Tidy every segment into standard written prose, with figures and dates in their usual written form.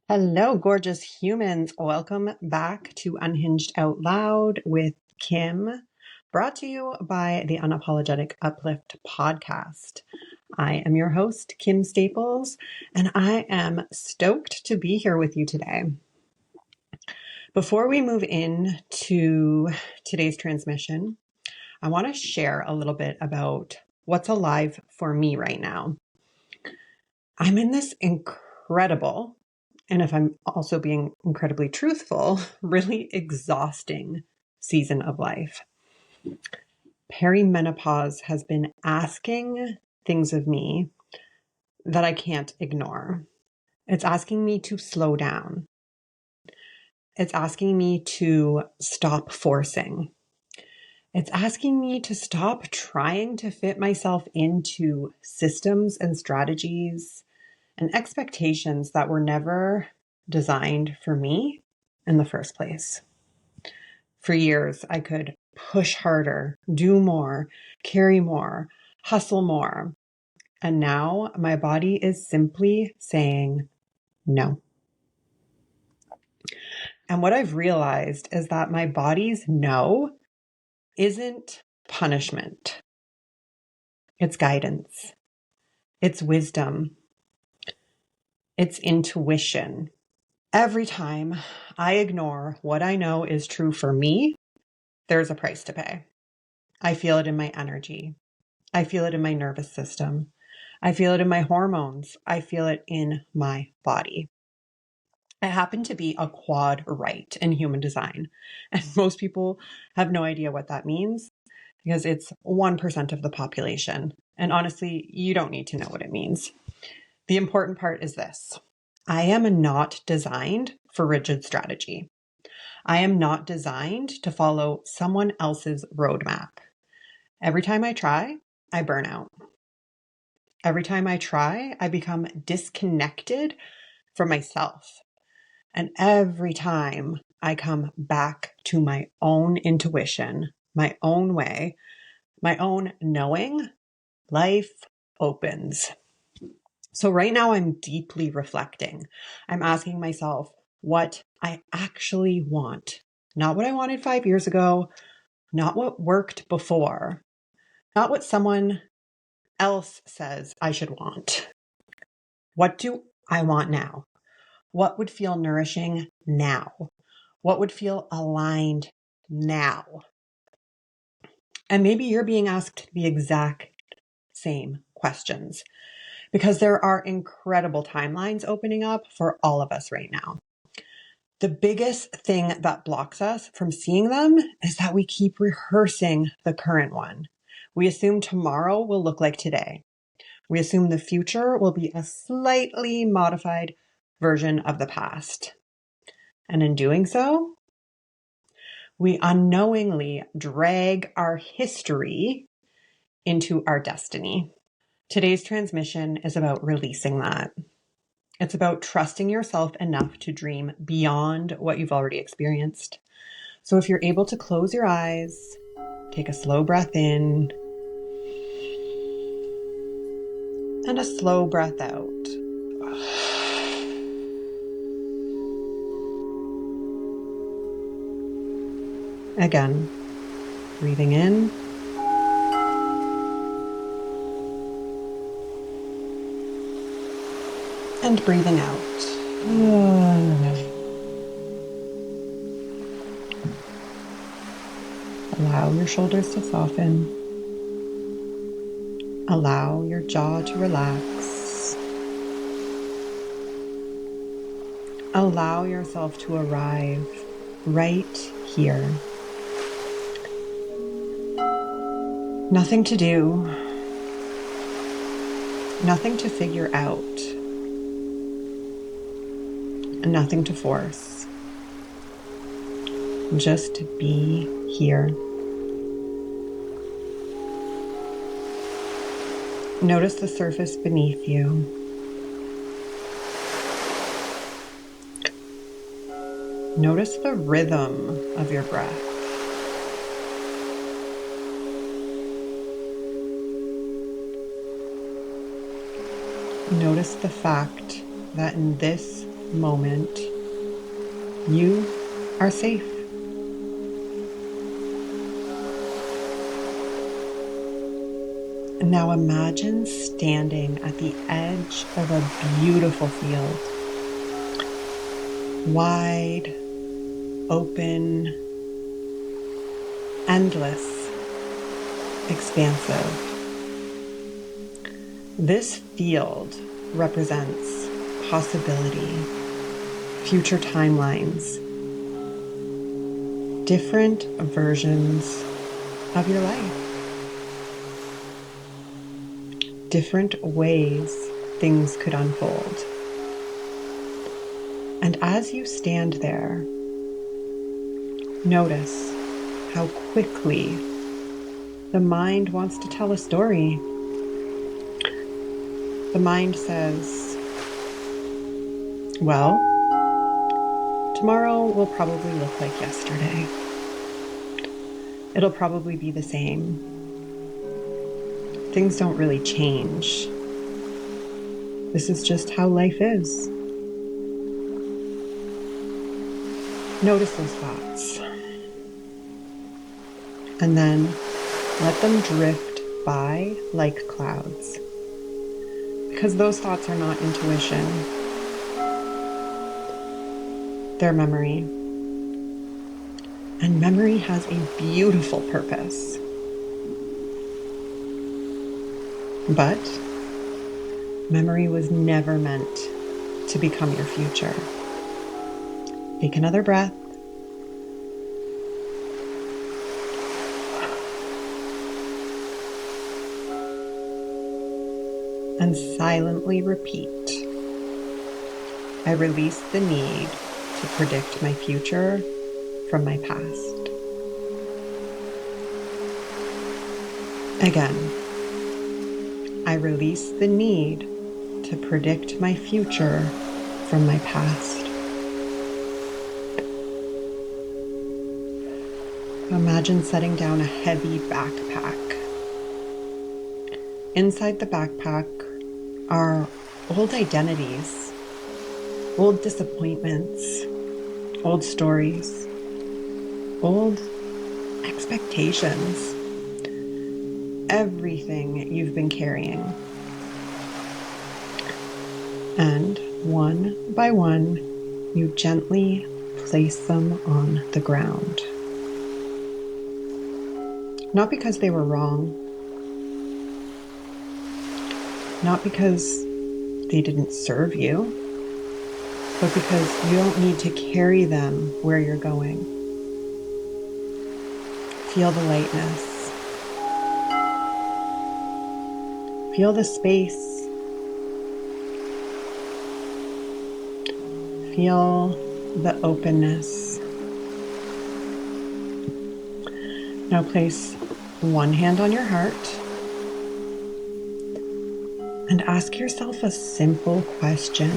Hello, gorgeous humans. Welcome back to Unhinged Out Loud with Kim, brought to you by the Unapologetic Uplift podcast. I am your host, Kim Staples, and I am stoked to be here with you today. Before we move into today's transmission, I want to share a little bit about what's alive for me right now. I'm in this incredible, and if I'm also being incredibly truthful, really exhausting season of life. Perimenopause has been asking things of me that I can't ignore. It's asking me to slow down. It's asking me to stop forcing. It's asking me to stop trying to fit myself into systems and strategies and expectations that were never designed for me in the first place. For years, I could push harder, do more, carry more, hustle more. And now my body is simply saying no. And what I've realized is that my body's no isn't punishment. It's guidance. It's wisdom. It's intuition. Every time I ignore what I know is true for me, there's a price to pay. I feel it in my energy. I feel it in my nervous system. I feel it in my hormones. I feel it in my body. I happen to be a quad right in human design, and most people have no idea what that means because it's 1% of the population. And honestly, you don't need to know what it means. The important part is this. I am not designed for rigid strategy. I am not designed to follow someone else's roadmap. Every time I try, I burn out. Every time I try, I become disconnected from myself. And every time I come back to my own intuition, my own way, my own knowing, life opens. So right now I'm deeply reflecting. I'm asking myself what I actually want, not what I wanted 5 years ago, not what worked before, not what someone else says I should want. What do I want now? What would feel nourishing now? What would feel aligned now? And maybe you're being asked the exact same questions because there are incredible timelines opening up for all of us right now. The biggest thing that blocks us from seeing them is that we keep rehearsing the current one. We assume tomorrow will look like today. We assume the future will be a slightly modified version of the past. And in doing so, we unknowingly drag our history into our destiny. Today's transmission is about releasing that. It's about trusting yourself enough to dream beyond what you've already experienced. So if you're able to close your eyes, take a slow breath in and a slow breath out. Again, breathing in and breathing out. Allow your shoulders to soften. Allow your jaw to relax. Allow yourself to arrive right here. Nothing to do. Nothing to figure out. Nothing to force. Just be here. Notice the surface beneath you. Notice the rhythm of your breath. Notice the fact that in this moment, you are safe. Now imagine standing at the edge of a beautiful field. Wide, open, endless, expansive. This field represents possibility, future timelines, different versions of your life, different ways things could unfold. And as you stand there, notice how quickly the mind wants to tell a story. The mind says, well, tomorrow will probably look like yesterday. It'll probably be the same. Things don't really change. This is just how life is. Notice those thoughts. And then let them drift by like clouds. Because those thoughts are not intuition. They're memory. And memory has a beautiful purpose. But memory was never meant to become your future. Take another breath. And silently repeat. I release the need to predict my future from my past. Again, I release the need to predict my future from my past. Imagine setting down a heavy backpack. Inside the backpack are old identities, old disappointments, old stories, old expectations, everything you've been carrying. And one by one, you gently place them on the ground. Not because they were wrong, not because they didn't serve you, but because you don't need to carry them where you're going. Feel the lightness. Feel the space. Feel the openness. Now place one hand on your heart and ask yourself a simple question.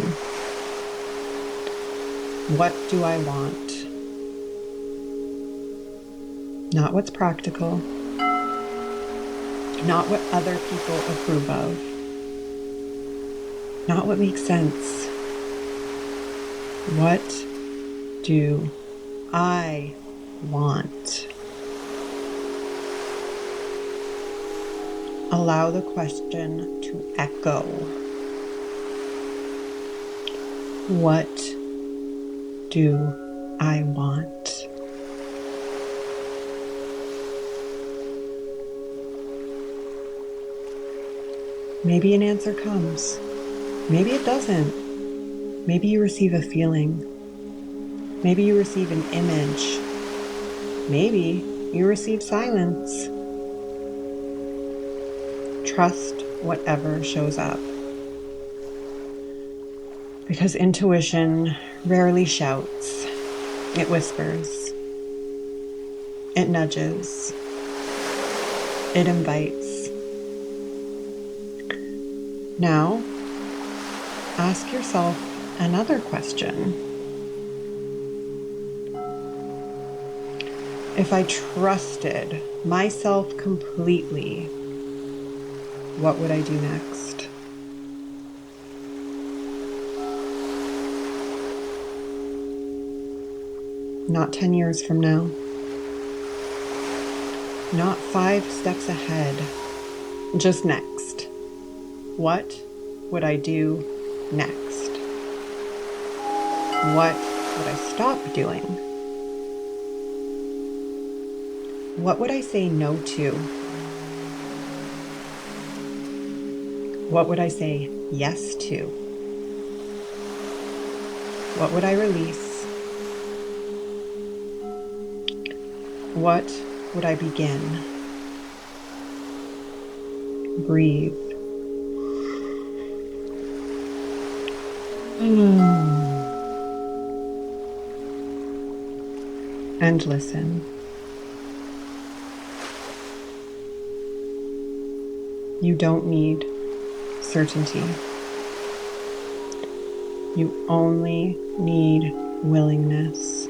What do I want? Not what's practical, not what other people approve of, not what makes sense. What do I want? Allow the question to echo. What do I want? Maybe an answer comes. Maybe it doesn't. Maybe you receive a feeling. Maybe you receive an image. Maybe you receive silence. Trust whatever shows up. Because intuition rarely shouts. It whispers. It nudges. It invites. Now, ask yourself another question. If I trusted myself completely, what would I do next? Not 10 years from now. Not 5 steps ahead. Just next. What would I do next? What would I stop doing? What would I say no to? What would I say yes to? What would I release? What would I begin? Breathe. And listen. You don't need certainty. You only need willingness.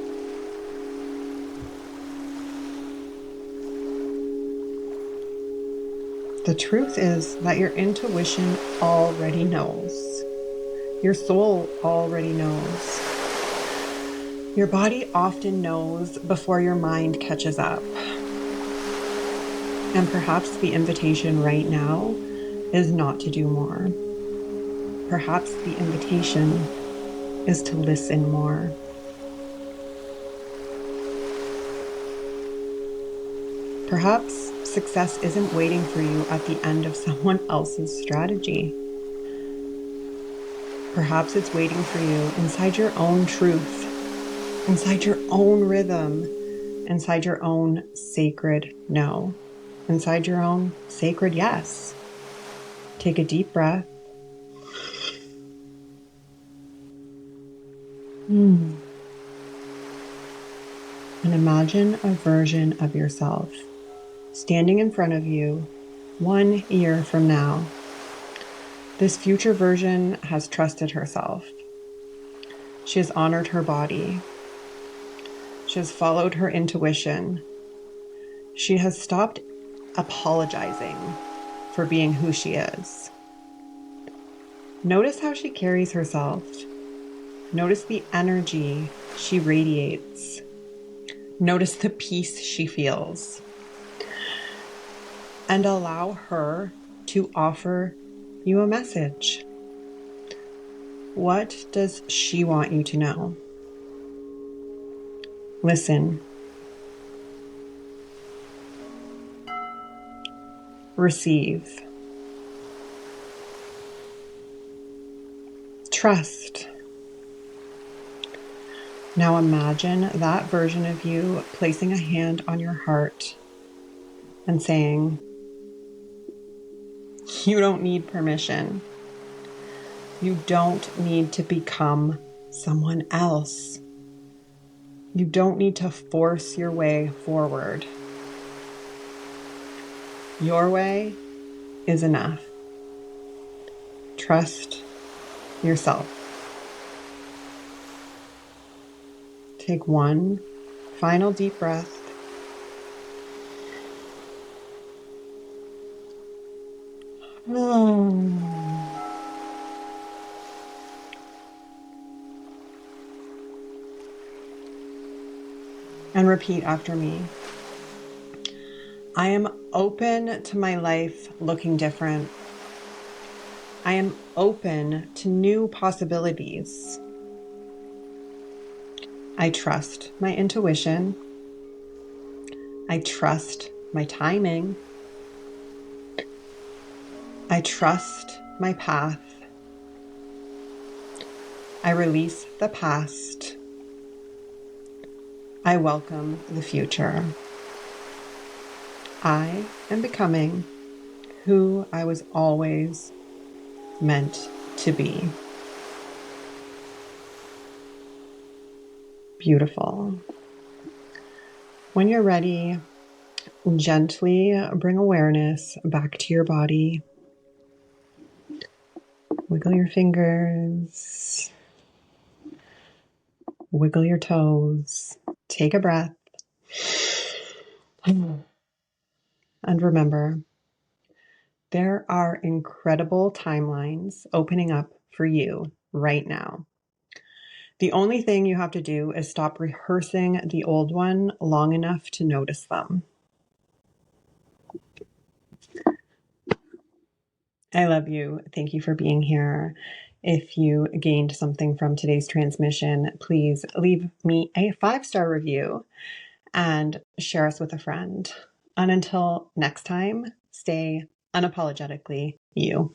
The truth is that your intuition already knows. Your soul already knows. Your body often knows before your mind catches up. And perhaps the invitation right now is not to do more. Perhaps the invitation is to listen more. Perhaps success isn't waiting for you at the end of someone else's strategy. Perhaps it's waiting for you inside your own truth, inside your own rhythm, inside your own sacred no, inside your own sacred yes. Take a deep breath. And imagine a version of yourself standing in front of you 1 year from now. This future version has trusted herself. She has honored her body. She has followed her intuition. She has stopped apologizing for being who she is. Notice how she carries herself. Notice the energy she radiates. Notice the peace she feels. And allow her to offer you a message. What does she want you to know? Listen. Receive. Trust. Now imagine that version of you placing a hand on your heart and saying, you don't need permission. You don't need to become someone else. You don't need to force your way forward. Your way is enough. Trust yourself. Take one final deep breath. And repeat after me. I am open to my life looking different. I am open to new possibilities. I trust my intuition. I trust my timing. I trust my path. I release the past. I welcome the future. I am becoming who I was always meant to be. Beautiful. When you're ready, gently bring awareness back to your body. Wiggle your fingers. Wiggle your toes. Take a breath. And remember, there are incredible timelines opening up for you right now. The only thing you have to do is stop rehearsing the old one long enough to notice them. I love you. Thank you for being here. If you gained something from today's transmission, please leave me a 5-star review and share us with a friend. And until next time, stay unapologetically you.